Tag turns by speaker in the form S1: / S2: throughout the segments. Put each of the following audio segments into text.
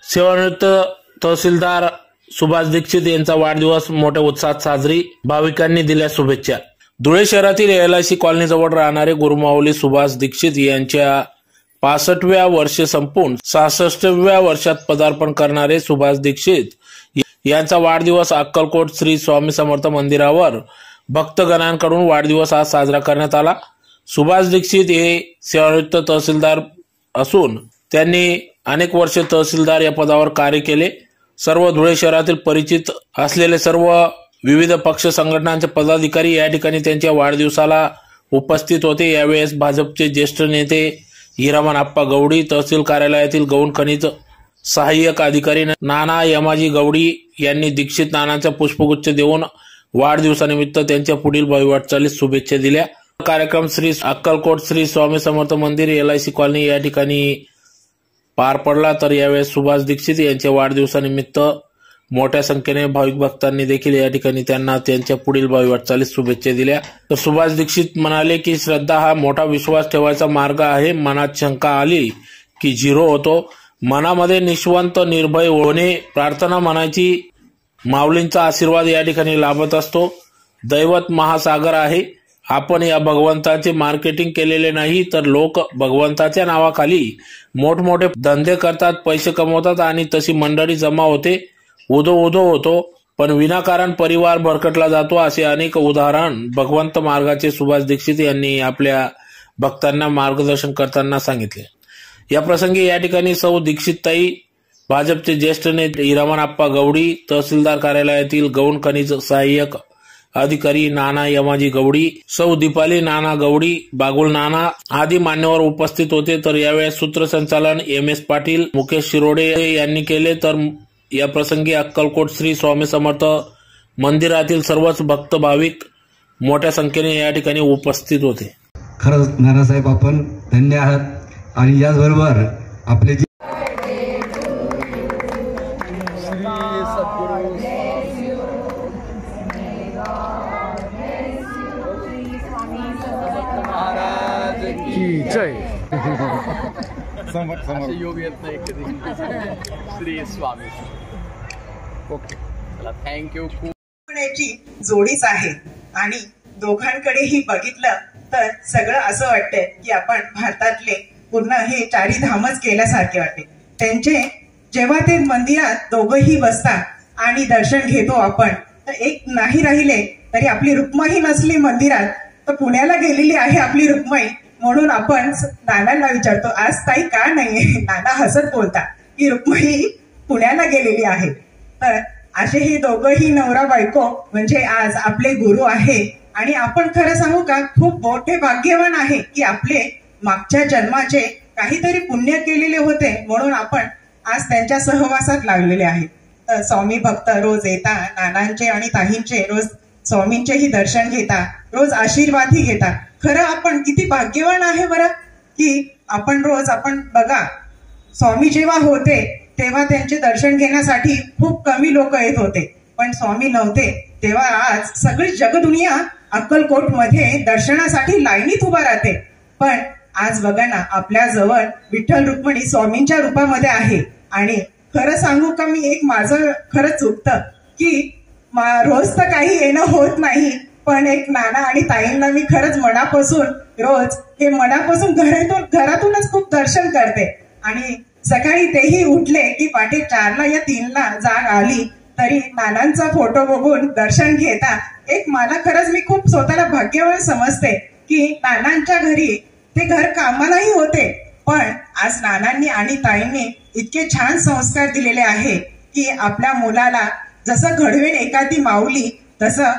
S1: सेवानिवृत्त तहसीलदार सुभाष दीक्षित यांचा वाढदिवस मोठ्या उत्साहात साजरी, भाविकांनी दिल्या शुभेच्छा। धुळे शहरातील LIC कॉलनी जवळ राहणारे गुरुमाऊली सुभाष दीक्षित यांच्या 65व्या वर्षे संपून 66व्या वर्षात पदार्पण करणारे सुभाष दीक्षित यांचा वाढदिवस अक्कलकोट श्री स्वामी समर्थ मंदिरावर भक्तगणांकडून वाढदिवस आज साजरा करण्यात आला। सुभाष दीक्षित हे सेवानिवृत्त तहसीलदार असून त्यांनी अनेक वर्षे तहसीलदार या पदावर कार्य केले। सर्व धुळे शहरातील परिचित असलेले सर्व विविध पक्ष संघटनांचे पदाधिकारी या ठिकाणी त्यांच्या वाढदिवसाला उपस्थित होते। यावेळेस भाजपचे ज्येष्ठ नेते हिरामन आप्पा गवडी, तहसील कार्यालयातील गौण खनिज सहाय्यक अधिकारी नाना यमाजी गवडी यांनी दीक्षित नानांचा पुष्पगुच्छ देऊन वाढदिवसानिमित्त त्यांच्या पुढील भावी वाटचालीस शुभेच्छा दिल्या। कार्यक्रम श्री अक्कलकोट श्री स्वामी समर्थ मंदिर LIC कॉलनी या ठिकाणी पार पडला। तर यावेळेस सुभाष दीक्षित यांच्या वाढदिवसानिमित्त मोठ्या संख्येने भाविक भक्तांनी देखील या ठिकाणी त्यांना त्यांच्या पुढील भावी वाटचालीस शुभेच्छा दिल्या। तर सुभाष दीक्षित म्हणाले की श्रद्धा हा मोठा विश्वास ठेवायचा मार्ग आहे। मनात शंका आली की झिरो होतो। मनामध्ये निष्वंत निर्भय होणे, प्रार्थना म्हणायची, माऊलींचा आशीर्वाद या ठिकाणी लाभत असतो। दैवत महासागर आहे। आपण या भगवंताचे मार्केटिंग केलेले नाही, तर लोक भगवंताच्या नावाखाली मोठमोठे धंदे करतात, पैसे कमवतात आणि तशी मंडळी जमा होते, उदो होतो, पण विनाकारण परिवार भरकटला जातो। असे अनेक उदाहरण भगवंत मार्गाचे सुभाष दीक्षित यांनी आपल्या भक्तांना मार्गदर्शन करताना सांगितले। या प्रसंगी या ठिकाणी सौ दीक्षितताई, भाजपचे ज्येष्ठ नेते हिरामन आप्पा गवडी, तहसीलदार कार्यालयातील गौण खनिज सहाय्यक अधिकारी नाना यमाजी गवडी, सौ दीपाली नाना गवडी, बागुल नाना आदी मान्यवर उपस्थित होते। तर यावेळेस सूत्रसंचालन MS पाटील, मुकेश शिरोडे यांनी केले। तर या प्रसंगी अक्कलकोट श्री स्वामी समर्थ मंदिरातील सर्वच भक्त भाविक मोठ्या संख्येने या ठिकाणी उपस्थित होते।
S2: खरंच नानासाहेब आपण धन्य आहात। आणि याचबरोबर आपले
S3: योग येत नाही कधी श्री स्वामी। ओके, चला, थँक्यू।
S4: जोडीच आहे आणि दोघांकडेही बघितलं तर सगळं असं वाटतंय की आपण भारतातले पूर्ण हे चारी धामच केल्यासारखे वाटते। त्यांचे जेव्हा ते मंदिरात दोघंही बसतात आणि दर्शन घेतो आपण, तर एक नाही राहिले तरी आपली रुक्माई नसली मंदिरात तर पुण्याला गेलेली आहे आपली रुक्माई, म्हणून आपण नानांना विचारतो आज ताई का नाहीये। नाना हसत बोलतात की रुक्माई पुण्याला गेलेली आहे। तर असे हे दोघंही नवरा बायको म्हणजे आज आपले गुरु आहे। आणि आपण खरं सांगू का, खूप मोठे भाग्यवान आहे की आपले मागच्या जन्माचे काहीतरी पुण्य केलेले होते, म्हणून आपण आज त्यांच्या सहवासात लागलेले आहे। तर स्वामी भक्त रोज येता, नानांचे आणि ताईंचे रोज स्वामींचेही दर्शन घेता, रोज आशीर्वादही घेता। खरं आपण किती भाग्यवान आहे बरं की आपण बघा, स्वामी जेव्हा होते तेव्हा त्यांचे दर्शन घेण्यासाठी खूप कमी लोक येत होते, पण स्वामी नव्हते तेव्हा आज सगळी जगदुनिया अक्कलकोट मध्ये दर्शनासाठी लाईनीत उभा राहते। पण आज बघा ना, आपल्या जवळ विठ्ठल रुक्मिणी स्वामींच्या रूपामध्ये आहे। आणि खरं सांगू का, मी एक माझं खरंच चुकतं की रोज तर काही येणं होत नाही, पण एक नाना आणि ताईंना मी खरंच मनापासून रोज हे मनापासून घरातूनच खूप दर्शन करते। आणि सकाळी तेही उठले की पाटे 4ला या 3ला जाग आली तरी नानांचा फोटो बघून दर्शन घेता। एक मला खरंच मी खूप स्वतःला भाग्यवान समजते की नानांच्या घरी ते घर कामालाही होते, पण आज नानांनी आणि ताईंनी इतके छान संस्कार दिलेले आहे की आपल्या मुलाला जसं घडवेन एखादी माऊली तसं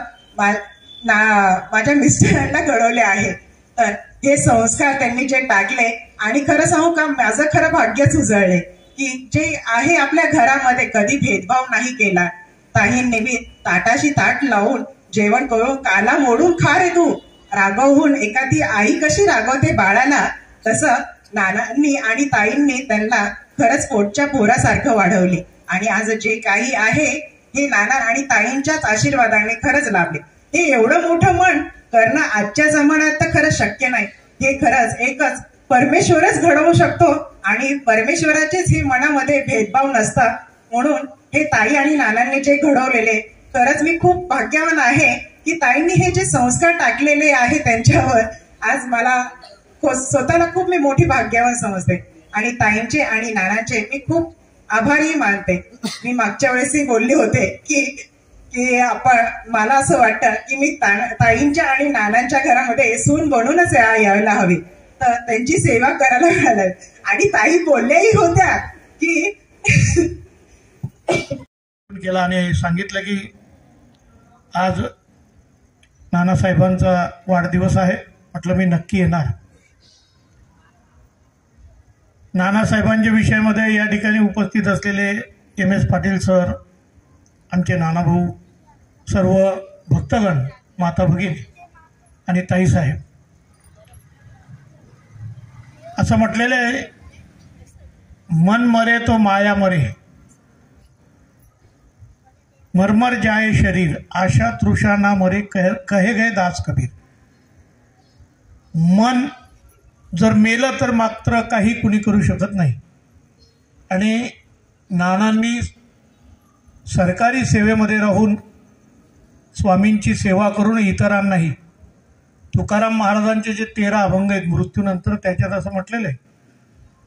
S4: माझ्या मिस्टरांना घडवले आहे। तर हे संस्कार त्यांनी जे टाकले आणि खरं सांगू का, माझं खरं भाग्यच उजळले की जे आहे आपल्या घरामध्ये कधी भेदभाव नाही केला। ताईंनी मी ताटाशी ताट लावून जेवण करून काला मोडून खा रे तू, रागवून एखादी आई कशी रागवते बाळाला, तसं नानांनी आणि ताईंनी त्यांना खरंच पोटच्या पोरासारखं वाढवले। आणि आज जे काही आहे हे नाना आणि ताईंच्याच आशीर्वादाने खरंच लाभले। हे एवढं मोठं मन करणं आजच्या जमान्यात तर खरंच शक्य नाही। हे खरंच एकच परमेश्वरच घडवू शकतो आणि परमेश्वराचेच ही मनामध्ये भेदभाव नसतात. म्हणून हे ताई आणि नानांनी जे घडवलेले, खरंच मी खूप भाग्यवान आहे की ताईंनी हे जे संस्कार टाकलेले आहे त्यांच्यावर, आज मला स्वतःला खूप मी मोठी भाग्यवान समजते आणि ताईंचे आणि नानांचे मी खूप आभारी मानते. मी मागच्या वेळेसही बोलले होते की आपण, मला असं वाटतं की मी ताईंच्या आणि नानांच्या घरामध्ये सून बनूनच यायला हवी, तर त्यांची सेवा करायला मिळाली. आणि ताई बोलल्याही होत्या की
S5: केला आणि सांगितलं की आज नानासाहेबांचा वाढदिवस आहे. म्हटलं मी नक्की येणार. नानासाहेबांच्या विषयामध्ये या ठिकाणी उपस्थित असलेले MS पाटील सर, आमचे नानाभाऊ, सर्व भक्तगण, माता भगिनी आणि ताईसाहेब, असं म्हटलेलं आहे, मन मरे तो माया मरे, मरमर जाए शरीर, आशा तृषा ना मरे, कहे गए दास कबीर. मन जर मेलं तर मात्र काही कुणी करू शकत नाही. आणि नानांनी सरकारी सेवेमध्ये राहून स्वामींची सेवा करून इतरांनाही, तुकाराम महाराजांचे जे 13 अभंग आहेत मृत्यूनंतर, त्याच्यात असं म्हटलेलं आहे,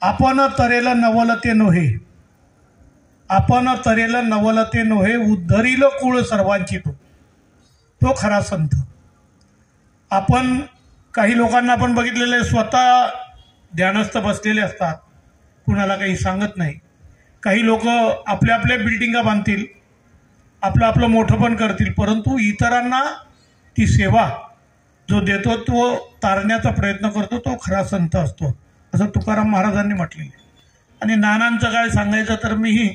S5: आपण तरेल नवलते नोहे, आपण तरेल नवलते नोहे, उद्धरील कुळ सर्वांची तो खरा संत. आपण काही लोकांना आपण बघितलेलं आहे, स्वतः ध्यानस्थ बसलेले असतात, कुणाला काही सांगत नाही. काही लोक आपल्या आपल्या बिल्डिंगा बांधतील, आपलं आपलं मोठं पण करतील, परंतु इतरांना ती सेवा जो देतो तो तारण्याचा प्रयत्न करतो, तो खरा संत असतो, असं तुकाराम महाराजांनी म्हटलेलं. आणि नानांचं काय सांगायचं तर मीही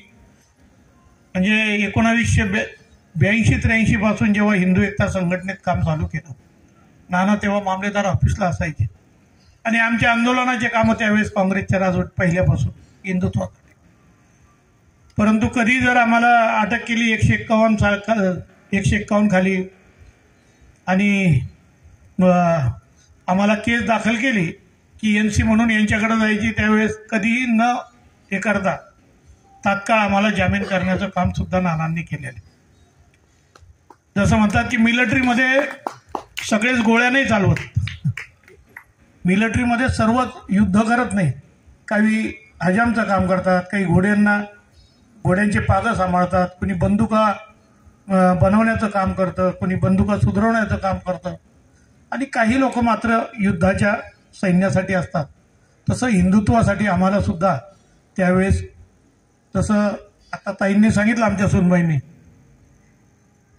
S5: म्हणजे 1982-83 पासून जेव्हा हिंदू एकता संघटनेत काम चालू केलं, नाना तेव्हा मामलेदार ऑफिसला असायचे आणि आमच्या आंदोलनाचे कामं त्यावेळेस काँग्रेसच्या राजवट पहिल्यापासून हिंदुत्वासाठी. परंतु कधी जर आम्हाला अटक केली 151 खाली आणि आम्हाला केस दाखल केली की NC म्हणून यांच्याकडे जायची, त्यावेळेस कधीही न हे करता तात्काळ आम्हाला जामीन करण्याचं काम सुद्धा नानांनी केलेलं. जसं म्हणतात की मिलिटरीमध्ये सगळेच गोळ्या नाही चालवत, मिलिटरीमध्ये सर्वच युद्ध करत नाही. काही हजामचं काम करतात, काही घोड्यांचे पागं सांभाळतात, कुणी बंदुका बनवण्याचं काम करतं, कुणी बंदुका सुधारवण्याचं काम करतं आणि काही लोक मात्र युद्धाच्या सैन्यासाठी असतात. तसं हिंदुत्वासाठी आम्हाला सुद्धा त्यावेळेस, तसं आता ताईंनी सांगितलं आमच्या सुनबाईंनी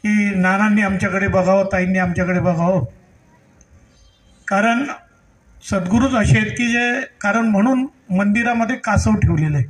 S5: की नानांनी आमच्याकडे बघावं, ताईंनी आमच्याकडे बघावं, कारण सद्गुरूच असे आहेत की जे, कारण म्हणून मंदिरामध्ये कासव ठेवलेलं आहे.